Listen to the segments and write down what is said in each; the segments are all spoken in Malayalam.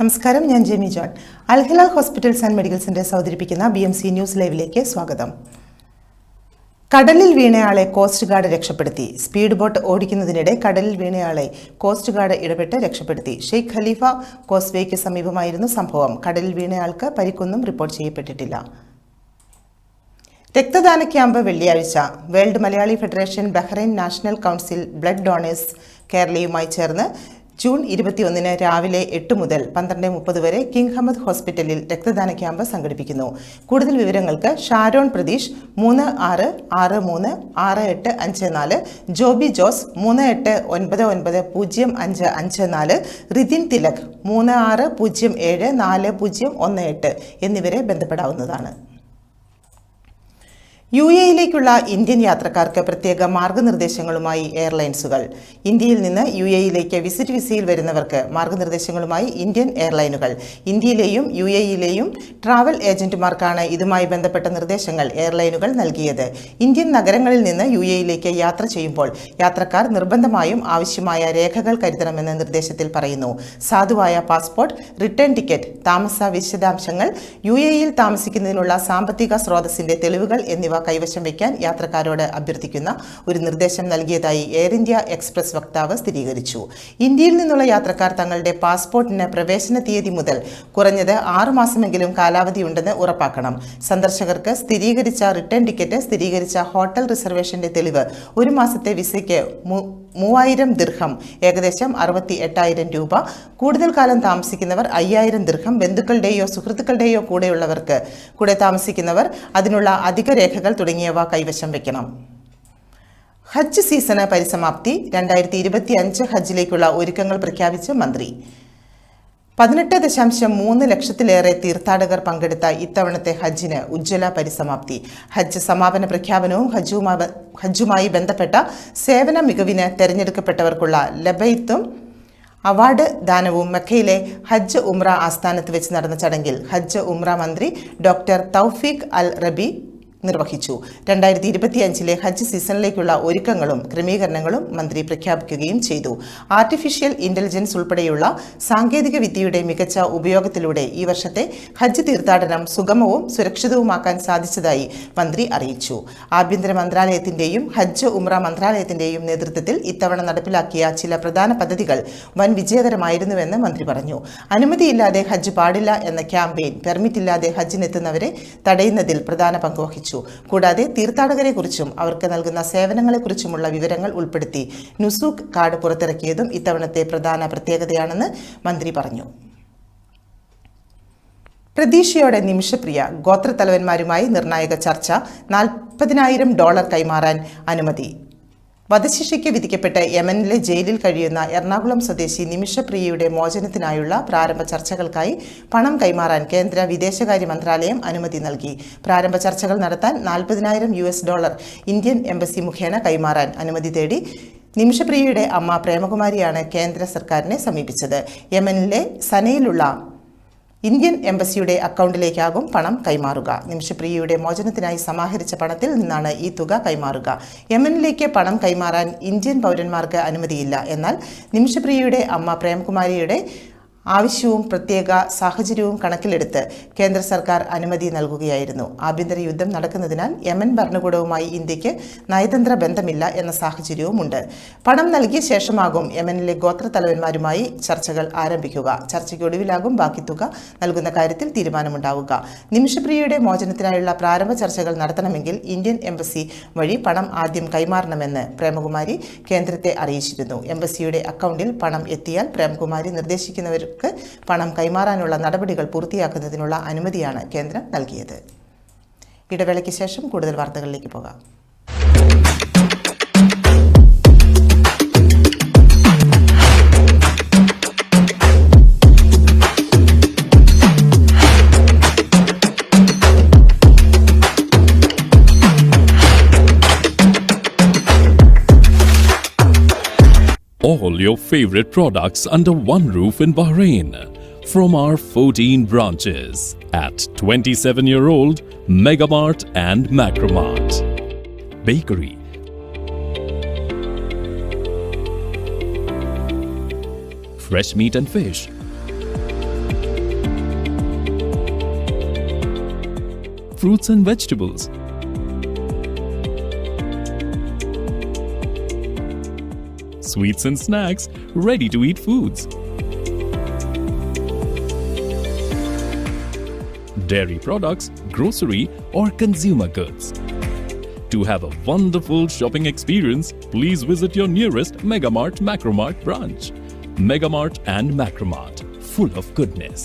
നമസ്കാരം, ഞാൻ Jemy John. Al Hilal hospitals and medical centres അവതരിപ്പിക്കുന്ന BMC ന്യൂസ് ലൈവിലേക്ക് സ്വാഗതം. കടലിൽ വീണയാളെ കോസ്റ്റ് ഗാർഡ് രക്ഷപ്പെടുത്തി. സ്പീഡ് ബോട്ട് ഓടിക്കുന്നതിനിടെ കടലിൽ വീണയാളെ കോസ്റ്റ് ഗാർഡ് ഇടപെട്ട് രക്ഷപ്പെടുത്തി. ഷെയ്ഖ് ഖലീഫ കോസ്വേയ്ക്ക് സമീപമായിരുന്നു സംഭവം. കടലിൽ വീണയാൾക്ക് പരിക്കൊന്നും റിപ്പോർട്ട് ചെയ്യപ്പെട്ടിട്ടില്ല. രക്തദാന ക്യാമ്പ് വെള്ളിയാഴ്ച. World Malayali federation, Bahrain national council, blood donors കേരളയുമായി ചേർന്ന് ജൂൺ 21 രാവിലെ 8 മുതൽ 12:30 വരെ കിങ് ഹമദ് ഹോസ്പിറ്റലിൽ രക്തദാന ക്യാമ്പ് സംഘടിപ്പിക്കുന്നു. കൂടുതൽ വിവരങ്ങൾക്ക് ഷാരോൺ പ്രതീഷ് 36636854, ജോബി ജോസ് 38990554, റിതിൻ തിലക് 36074018 എന്നിവരെ ബന്ധപ്പെടാവുന്നതാണ്. UAE-യിലേക്കുള്ള ഇന്ത്യൻ യാത്രക്കാർക്ക് പ്രത്യേക മാർഗനിർദ്ദേശങ്ങളുമായി എയർലൈൻസുകൾ. ഇന്ത്യയിൽ നിന്ന് UAE-യിലേക്ക് വിസിറ്റ് വിസയിൽ വരുന്നവർക്ക് മാർഗനിർദ്ദേശങ്ങളുമായി ഇന്ത്യൻ എയർലൈനുകൾ. ഇന്ത്യയിലെയും UAE-യിലെയും ട്രാവൽ ഏജന്റുമാർക്കാണ് ഇതുമായി ബന്ധപ്പെട്ട നിർദ്ദേശങ്ങൾ എയർലൈനുകൾ നൽകിയത്. ഇന്ത്യൻ നഗരങ്ങളിൽ നിന്ന് UAE-യിലേക്ക് യാത്ര ചെയ്യുമ്പോൾ യാത്രക്കാർ നിർബന്ധമായും ആവശ്യമായ രേഖകൾ കരുതണമെന്ന് നിർദ്ദേശത്തിൽ പറയുന്നു. സാധുവായ പാസ്പോർട്ട്, റിട്ടേൺ ടിക്കറ്റ്, താമസ വിശദാംശങ്ങൾ, UAE-യിൽ താമസിക്കുന്നതിനുള്ള സാമ്പത്തിക സ്രോതസ്സിന്റെ തെളിവുകൾ എന്നിവ കൈവശം വയ്ക്കാൻ യാത്രക്കാരോട് അഭ്യർത്ഥിക്കുന്ന ഒരു നിർദ്ദേശം നൽകിയതായി എയർ ഇന്ത്യ എക്സ്പ്രസ് വക്താവ് സ്ഥിരീകരിച്ചു. ഇന്ത്യയിൽ നിന്നുള്ള യാത്രക്കാർ തങ്ങളുടെ പാസ്പോർട്ടിന് പ്രവേശന തീയതി മുതൽ കുറഞ്ഞത് 6 മാസമെങ്കിലും കാലാവധിയുണ്ടെന്ന് ഉറപ്പാക്കണം. സന്ദർശകർക്ക് സ്ഥിരീകരിച്ച റിട്ടേൺ ടിക്കറ്റ്, സ്ഥിരീകരിച്ച ഹോട്ടൽ റിസർവേഷന്റെ തെളിവ്, 1 മാസത്തെ വിസയ്ക്ക് 3000 ദിർഹം, ഏകദേശം 68,000 രൂപ, കൂടുതൽ കാലം താമസിക്കുന്നവർ 5000 ദിർഹം, ബന്ധുക്കളുടെയോ സുഹൃത്തുക്കളുടെയോ കൂടെ താമസിക്കുന്നവർ അതിനുള്ള അധിക രേഖകൾ തുടങ്ങിയവ കൈവശം വയ്ക്കണം. ഹജ്ജ് സീസണ് പരിസമാപ്തി. 2025 ഹജ്ജിലേക്കുള്ള ഒരുക്കങ്ങൾ പ്രഖ്യാപിച്ച് മന്ത്രി. 18.3 ലക്ഷത്തിലേറെ തീർത്ഥാടകർ പങ്കെടുത്ത ഇത്തവണത്തെ ഹജ്ജിന് ഉജ്ജ്വല പരിസമാപ്തി. ഹജ്ജ് സമാപന പ്രഖ്യാപനവും ഹജ്ജുമായി ബന്ധപ്പെട്ട സേവന മികവിന് തെരഞ്ഞെടുക്കപ്പെട്ടവർക്കുള്ള ലബൈത്തും അവാർഡ് ദാനവും മക്കയിലെ ഹജ്ജ് ഉംറ ആസ്ഥാനത്ത് വെച്ച് നടന്ന ചടങ്ങിൽ ഹജ്ജ് ഉംറ മന്ത്രി ഡോക്ടർ തൗഫീഖ് അൽ റബി നിർവഹിച്ചു. 2025 ഹജ്ജ് സീസണിലേക്കുള്ള ഒരുക്കങ്ങളും ക്രമീകരണങ്ങളും മന്ത്രി പ്രഖ്യാപിക്കുകയും ചെയ്തു. ആർട്ടിഫിഷ്യൽ ഇന്റലിജൻസ് ഉൾപ്പെടെയുള്ള സാങ്കേതിക വിദ്യയുടെ മികച്ച ഉപയോഗത്തിലൂടെ ഈ വർഷത്തെ ഹജ്ജ് തീർത്ഥാടനം സുഗമവും സുരക്ഷിതവുമാക്കാൻ സാധിച്ചതായി മന്ത്രി അറിയിച്ചു. ആഭ്യന്തര മന്ത്രാലയത്തിന്റെയും ഹജ്ജ് ഉംറ മന്ത്രാലയത്തിന്റെയും നേതൃത്വത്തിൽ ഇത്തവണ നടപ്പിലാക്കിയ ചില പ്രധാന പദ്ധതികൾ വൻ വിജയകരമായിരുന്നുവെന്ന് മന്ത്രി പറഞ്ഞു. അനുമതിയില്ലാതെ ഹജ്ജ് പാടില്ല എന്ന ക്യാമ്പയിൻ പെർമിറ്റില്ലാതെ ഹജ്ജിനെത്തുന്നവരെ തടയുന്നതിൽ പ്രധാന പങ്ക് വഹിച്ചു. കൂടാതെ തീർത്ഥാടകരെക്കുറിച്ചും അവർക്ക് നൽകുന്ന സേവനങ്ങളെക്കുറിച്ചുമുള്ള വിവരങ്ങൾ ഉൾപ്പെടുത്തി നുസൂക്ക് കാർഡ് പുറത്തിറക്കിയതും ഇത്തവണത്തെ പ്രധാന പ്രത്യേകതയാണെന്ന് മന്ത്രി പറഞ്ഞു. പ്രതീക്ഷയോടെ നിമിഷപ്രിയ. ഗോത്രത്തലവന്മാരുമായി നിർണായക ചർച്ച. $40,000 കൈമാറാൻ അനുമതി. വധശിക്ഷയ്ക്ക് വിധിക്കപ്പെട്ട് യമനിലെ ജയിലിൽ കഴിയുന്ന എറണാകുളം സ്വദേശി നിമിഷപ്രിയയുടെ മോചനത്തിനായുള്ള പ്രാരംഭ ചർച്ചകൾക്കായി പണം കൈമാറാൻ കേന്ദ്ര വിദേശകാര്യ മന്ത്രാലയം അനുമതി നൽകി. പ്രാരംഭ ചർച്ചകൾ നടത്താൻ $40,000 ഇന്ത്യൻ എംബസി മുഖേന കൈമാറാൻ അനുമതി തേടി നിമിഷപ്രിയയുടെ അമ്മ പ്രേമകുമാരിയാണ് കേന്ദ്ര സർക്കാരിനെ സമീപിച്ചത്. യമനിലെ സനയിലുള്ള ഇന്ത്യൻ എംബസിയുടെ അക്കൗണ്ടിലേക്കാകും പണം കൈമാറുക. നിമിഷപ്രിയയുടെ മോചനത്തിനായി സമാഹരിച്ച പണത്തിൽ നിന്നാണ് ഈ തുക കൈമാറുക. യമനിലേക്ക് പണം കൈമാറാൻ ഇന്ത്യൻ പൗരന്മാർക്ക് അനുമതിയില്ല. എന്നാൽ നിമിഷപ്രിയയുടെ അമ്മ പ്രേംകുമാരിയുടെ ആവശ്യവും പ്രത്യേക സാഹചര്യവും കണക്കിലെടുത്ത് കേന്ദ്ര സർക്കാർ അനുമതി നൽകുകയായിരുന്നു. ആഭ്യന്തര യുദ്ധം നടക്കുന്നതിനാൽ യമൻ ഭരണകൂടവുമായി ഇന്ത്യക്ക് നയതന്ത്ര ബന്ധമില്ല എന്ന സാഹചര്യവുമുണ്ട്. പണം നൽകിയ ശേഷമാകും യമനിലെ ഗോത്രത്തലവന്മാരുമായി ചർച്ചകൾ ആരംഭിക്കുക. ചർച്ചയ്ക്കൊടുവിലാകും ബാക്കി തുക നൽകുന്ന കാര്യത്തിൽ തീരുമാനമുണ്ടാവുക. നിമിഷപ്രിയയുടെ മോചനത്തിനായുള്ള പ്രാരംഭ ചർച്ചകൾ നടത്തണമെങ്കിൽ ഇന്ത്യൻ എംബസി വഴി പണം ആദ്യം കൈമാറണമെന്ന് പ്രേമകുമാരി കേന്ദ്രത്തെ അറിയിച്ചിരുന്നു. എംബസിയുടെ അക്കൗണ്ടിൽ പണം എത്തിയാൽ പ്രേമകുമാരി നിർദ്ദേശിക്കുന്നവർ പണം കൈമാറാനുള്ള നടപടികൾ പൂർത്തിയാക്കുന്നതിനുള്ള അനുമതിയാണ് കേന്ദ്രം നൽകിയത്. ഇടവേളയ്ക്ക് ശേഷം കൂടുതൽ വാർത്തകളിലേക്ക് പോകാം. All your favorite products under one roof in Bahrain from our 14 branches at 27-year-old Megamart and Macromart. Bakery, fresh meat and fish, fruits and vegetables. Sweets and snacks, ready-to-eat foods. Dairy products, grocery or consumer goods. To have a wonderful shopping experience, please visit your nearest Megamart Macromart branch. Megamart and Macromart, full of goodness.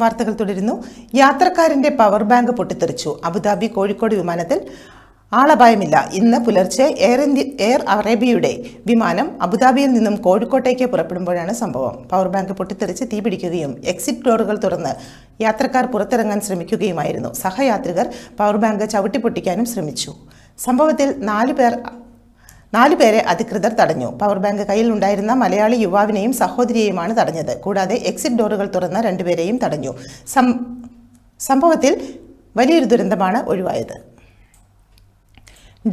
വാർത്തകൾ തുടരുന്നു. യാത്രക്കാരന്റെ പവർ ബാങ്ക് പൊട്ടിത്തെറിച്ചു. അബുദാബി കോഴിക്കോട് വിമാനത്തിൽ ആളപായമില്ല. ഇന്ന് പുലർച്ചെ എയർ അറേബ്യയുടെ വിമാനം അബുദാബിയിൽ നിന്നും കോഴിക്കോട്ടേക്ക് പുറപ്പെടുമ്പോഴാണ് സംഭവം. പവർ ബാങ്ക് പൊട്ടിത്തെറിച്ച് തീപിടിക്കുകയും എക്സിറ്റ് ഡോറുകൾ തുറന്ന് യാത്രക്കാർ പുറത്തിറങ്ങാൻ ശ്രമിക്കുകയുമായിരുന്നു. സഹയാത്രികർ പവർ ബാങ്ക് ചവിട്ടിപ്പൊട്ടിക്കാനും ശ്രമിച്ചു. സംഭവത്തിൽ നാലു പേരെ അധികൃതർ തടഞ്ഞു. പവർ ബാങ്ക് കയ്യിലുണ്ടായിരുന്ന മലയാളി യുവാവിനെയും സഹോദരിയെയുമാണ് തടഞ്ഞത്. കൂടാതെ എക്സിറ്റ് ഡോറുകൾ തുറന്ന രണ്ടുപേരെയും തടഞ്ഞു. സംഭവത്തിൽ വലിയൊരു ദുരന്തമാണ് ഒഴിവായത്.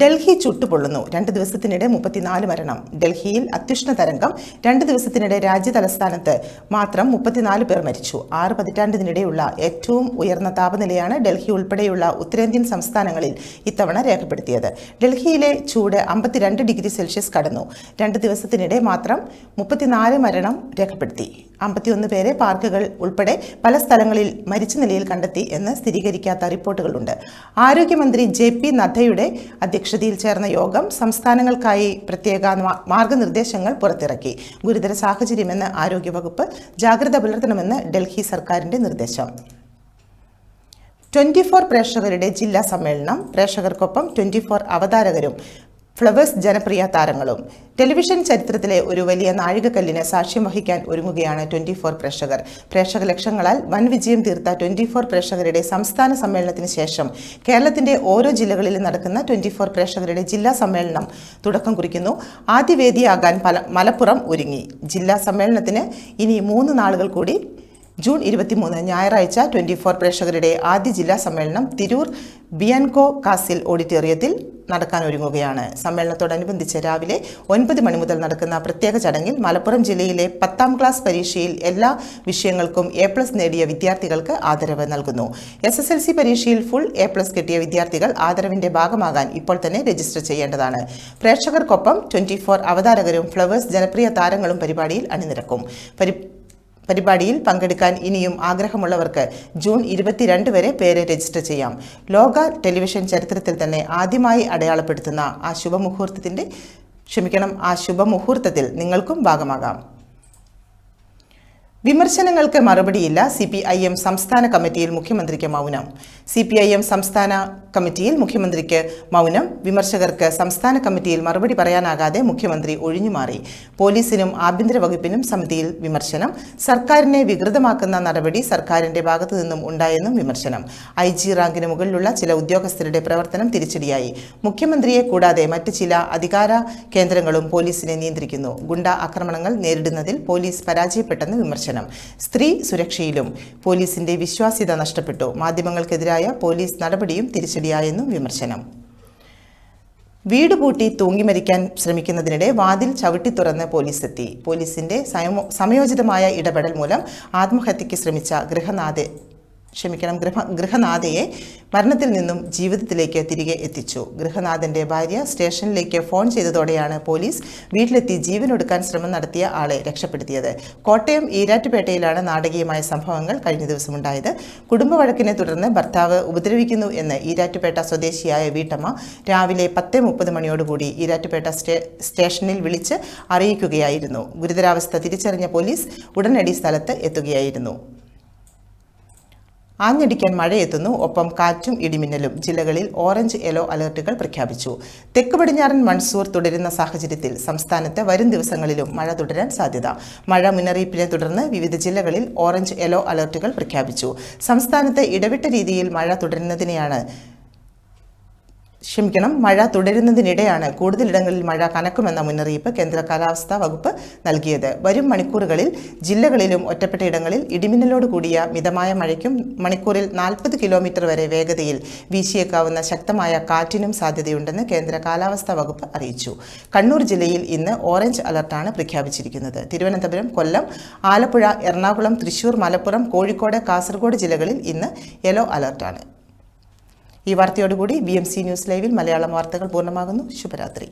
ഡൽഹി ചുട്ടുപൊള്ളുന്നു. 2 ദിവസത്തിനിടെ 34 മരണം. ഡൽഹിയിൽ അത്യുഷ്ണ തരംഗം. 2 ദിവസത്തിനിടെ രാജ്യതലസ്ഥാനത്ത് മാത്രം 34 പേർ മരിച്ചു. 6 പതിറ്റാണ്ടിനിടെയുള്ള ഏറ്റവും ഉയർന്ന താപനിലയാണ് ഡൽഹി ഉൾപ്പെടെയുള്ള ഉത്തരേന്ത്യൻ സംസ്ഥാനങ്ങളിൽ ഇത്തവണ രേഖപ്പെടുത്തിയത്. ഡൽഹിയിലെ ചൂട് 52 ഡിഗ്രി സെൽഷ്യസ് കടന്നു. 2 ദിവസത്തിനിടെ മാത്രം 34 മരണം രേഖപ്പെടുത്തി. 51 പേരെ പാർക്കുകൾ ഉൾപ്പെടെ പല സ്ഥലങ്ങളിൽ മരിച്ച നിലയിൽ കണ്ടെത്തി എന്ന് സ്ഥിരീകരിക്കാത്ത റിപ്പോർട്ടുകളുണ്ട്. ആരോഗ്യമന്ത്രി JP നദ്ദയുടെ അധ്യക്ഷതയിൽ ചേർന്ന യോഗം സംസ്ഥാനങ്ങൾക്കായി പ്രത്യേക മാർഗനിർദ്ദേശങ്ങൾ പുറത്തിറക്കി. ഗുരുതര സാഹചര്യമെന്ന് ആരോഗ്യവകുപ്പ് ജാഗ്രത പുലർത്തണമെന്ന് ഡൽഹി സർക്കാരിന്റെ നിർദ്ദേശം. 24 പ്രേക്ഷകരുടെ ജില്ലാ സമ്മേളനം. പ്രേക്ഷകർക്കൊപ്പം 24 അവതാരകരും ഫ്ലവേഴ്സ് ജനപ്രിയ താരങ്ങളും. ടെലിവിഷൻ ചരിത്രത്തിലെ ഒരു വലിയ നാഴികക്കല്ലിന് സാക്ഷ്യം വഹിക്കാൻ ഒരുങ്ങുകയാണ് 24 പ്രേക്ഷകർ. പ്രേക്ഷക ലക്ഷങ്ങളാൽ വൻ വിജയം തീർത്ത 24 പ്രേക്ഷകരുടെ സംസ്ഥാന സമ്മേളനത്തിന് ശേഷം കേരളത്തിന്റെ ഓരോ ജില്ലകളിലും നടക്കുന്ന 24 പ്രേക്ഷകരുടെ ജില്ലാ സമ്മേളനം തുടക്കം കുറിക്കുന്നു. ആദ്യ വേദിയാകാൻ മലപ്പുറം ഒരുങ്ങി. ജില്ലാ സമ്മേളനത്തിന് ഇനി 3 നാളുകൾ കൂടി. ജൂൺ 23 ഞായറാഴ്ച 24 പ്രേക്ഷകരുടെ ആദ്യ ജില്ലാ സമ്മേളനം തിരൂർ ബിയൻകോ കാസിൽ ഓഡിറ്റോറിയത്തിൽ നടക്കാനൊരുങ്ങുകയാണ്. സമ്മേളനത്തോടനുബന്ധിച്ച് രാവിലെ 9 മണി മുതൽ നടക്കുന്ന പ്രത്യേക ചടങ്ങിൽ മലപ്പുറം ജില്ലയിലെ 10ാം ക്ലാസ് പരീക്ഷയിൽ എല്ലാ വിഷയങ്ങൾക്കും A+ നേടിയ വിദ്യാർത്ഥികൾക്ക് ആദരവ് നൽകുന്നു. SSLC പരീക്ഷയിൽ ഫുൾ A+ കിട്ടിയ വിദ്യാർത്ഥികൾ ആദരവിന്റെ ഭാഗമാകാൻ ഇപ്പോൾ തന്നെ രജിസ്റ്റർ ചെയ്യേണ്ടതാണ്. പ്രേക്ഷകർക്കൊപ്പം 24 അവതാരകരും ഫ്ലവേഴ്സ് ജനപ്രിയ താരങ്ങളും പരിപാടിയിൽ അണിനിരക്കും. പരിപാടിയിൽ പങ്കെടുക്കാൻ ഇനിയും ആഗ്രഹമുള്ളവർക്ക് ജൂൺ 22 വരെ പേര് രജിസ്റ്റർ ചെയ്യാം. ലോക ടെലിവിഷൻ ചരിത്രത്തിൽ തന്നെ ആദ്യമായി അടയാളപ്പെടുത്തുന്ന ആ ശുഭമുഹൂർത്തത്തിൽ നിങ്ങൾക്കും ഭാഗമാകാം. വിമർശനങ്ങൾക്ക് മറുപടിയില്ല. CPIM സംസ്ഥാന കമ്മിറ്റിയിൽ മുഖ്യമന്ത്രിക്ക് മൗനം. CPIM സംസ്ഥാന കമ്മിറ്റിയിൽ മുഖ്യമന്ത്രിക്ക് മൗനം. വിമർശകർക്ക് സംസ്ഥാന കമ്മിറ്റിയിൽ മറുപടി പറയാനാകാതെ മുഖ്യമന്ത്രി ഒഴിഞ്ഞുമാറി. പോലീസിനും ആഭ്യന്തര വകുപ്പിനും സമിതിയിൽ വിമർശനം. സർക്കാരിനെ വികൃതമാക്കുന്ന നടപടി സർക്കാരിന്റെ ഭാഗത്തു നിന്നും ഉണ്ടായെന്നും വിമർശനം. IG റാങ്കിന് മുകളിലുള്ള ചില ഉദ്യോഗസ്ഥരുടെ പ്രവർത്തനം തിരിച്ചടിയായി. മുഖ്യമന്ത്രിയെ കൂടാതെ മറ്റ് ചില അധികാര കേന്ദ്രങ്ങളും പോലീസിനെ നിയന്ത്രിക്കുന്നു. ഗുണ്ട ആക്രമണങ്ങൾ നേരിടുന്നതിൽ പോലീസ് പരാജയപ്പെട്ടെന്ന് വിമർശനം. സ്ത്രീ സുരക്ഷയിലും പോലീസിന്റെ വിശ്വാസ്യത നഷ്ടപ്പെട്ടു. മാധ്യമങ്ങൾക്കെതിരായ പോലീസ് നടപടിയും തിരിച്ചടിയായെന്നും വിമർശനം. വീട് പൂട്ടി തൂങ്ങിമരിക്കാൻ ശ്രമിക്കുന്നതിനിടെ വാതിൽ ചവിട്ടി തുറന്ന് പോലീസ് എത്തി. പോലീസിന്റെ സമയോചിതമായ ഇടപെടൽ മൂലം ആത്മഹത്യയ്ക്ക് ശ്രമിച്ച ഗൃഹനാഥയെ മരണത്തിൽ നിന്നും ജീവിതത്തിലേക്ക് തിരികെ എത്തിച്ചു. ഗൃഹനാഥന്റെ ഭാര്യ സ്റ്റേഷനിലേക്ക് ഫോൺ ചെയ്തതോടെയാണ് പോലീസ് വീട്ടിലെത്തി ജീവനൊടുക്കാൻ ശ്രമം നടത്തിയ ആളെ രക്ഷപ്പെടുത്തിയത്. കോട്ടയം ഈരാറ്റുപേട്ടയിലാണ് നാടകീയമായ സംഭവങ്ങൾ കഴിഞ്ഞ ദിവസം ഉണ്ടായത്. കുടുംബ വഴക്കിനെ തുടർന്ന് ഭർത്താവ് ഉപദ്രവിക്കുന്നു എന്ന് ഈരാറ്റുപേട്ട സ്വദേശിയായ വീട്ടമ്മ രാവിലെ 10:30 മണിയോടുകൂടി ഈരാറ്റുപേട്ട സ്റ്റേഷനിൽ വിളിച്ച് അറിയിക്കുകയായിരുന്നു. ഗുരുതരാവസ്ഥ തിരിച്ചറിഞ്ഞ പോലീസ് ഉടനടി സ്ഥലത്ത് എത്തുകയായിരുന്നു. ആഞ്ഞടിക്കാൻ മഴയെത്തുന്നു. ഒപ്പം കാറ്റും ഇടിമിന്നലും. ജില്ലകളിൽ ഓറഞ്ച് യെല്ലോ അലർട്ടുകൾ പ്രഖ്യാപിച്ചു. തെക്ക് പടിഞ്ഞാറൻ മൺസൂർ തുടരുന്ന സാഹചര്യത്തിൽ സംസ്ഥാനത്ത് വരും ദിവസങ്ങളിലും മഴ തുടരാൻ സാധ്യത. മഴ മുന്നറിയിപ്പിനെ തുടർന്ന് വിവിധ ജില്ലകളിൽ ഓറഞ്ച് യെല്ലോ അലർട്ടുകൾ പ്രഖ്യാപിച്ചു. സംസ്ഥാനത്ത് ഇടവിട്ട രീതിയിൽ മഴ തുടരുന്നതിനിടെയാണ് കൂടുതലിടങ്ങളിൽ മഴ കനക്കുമെന്ന മുന്നറിയിപ്പ് കേന്ദ്ര കാലാവസ്ഥാ വകുപ്പ് നൽകിയത്. വരും മണിക്കൂറുകളിൽ ജില്ലകളിലും ഒറ്റപ്പെട്ട ഇടങ്ങളിൽ ഇടിമിന്നലോട് കൂടിയ മിതമായ മഴയ്ക്കും മണിക്കൂറിൽ 40 കിലോമീറ്റർ വരെ വേഗതയിൽ വീശിയേക്കാവുന്ന ശക്തമായ കാറ്റിനും സാധ്യതയുണ്ടെന്ന് കേന്ദ്ര കാലാവസ്ഥാ വകുപ്പ് അറിയിച്ചു. കണ്ണൂർ ജില്ലയിൽ ഇന്ന് ഓറഞ്ച് അലർട്ടാണ് പ്രഖ്യാപിച്ചിരിക്കുന്നത്. തിരുവനന്തപുരം, കൊല്ലം, ആലപ്പുഴ, എറണാകുളം, തൃശൂർ, മലപ്പുറം, കോഴിക്കോട്, കാസർഗോഡ് ജില്ലകളിൽ ഇന്ന് യെല്ലോ അലർട്ടാണ്. ഈ വാർത്തയോടുകൂടി BMC ന്യൂസ് ലൈവിൽ മലയാളം വാർത്തകൾ പൂർണ്ണമാകുന്നു. ശുഭരാത്രി.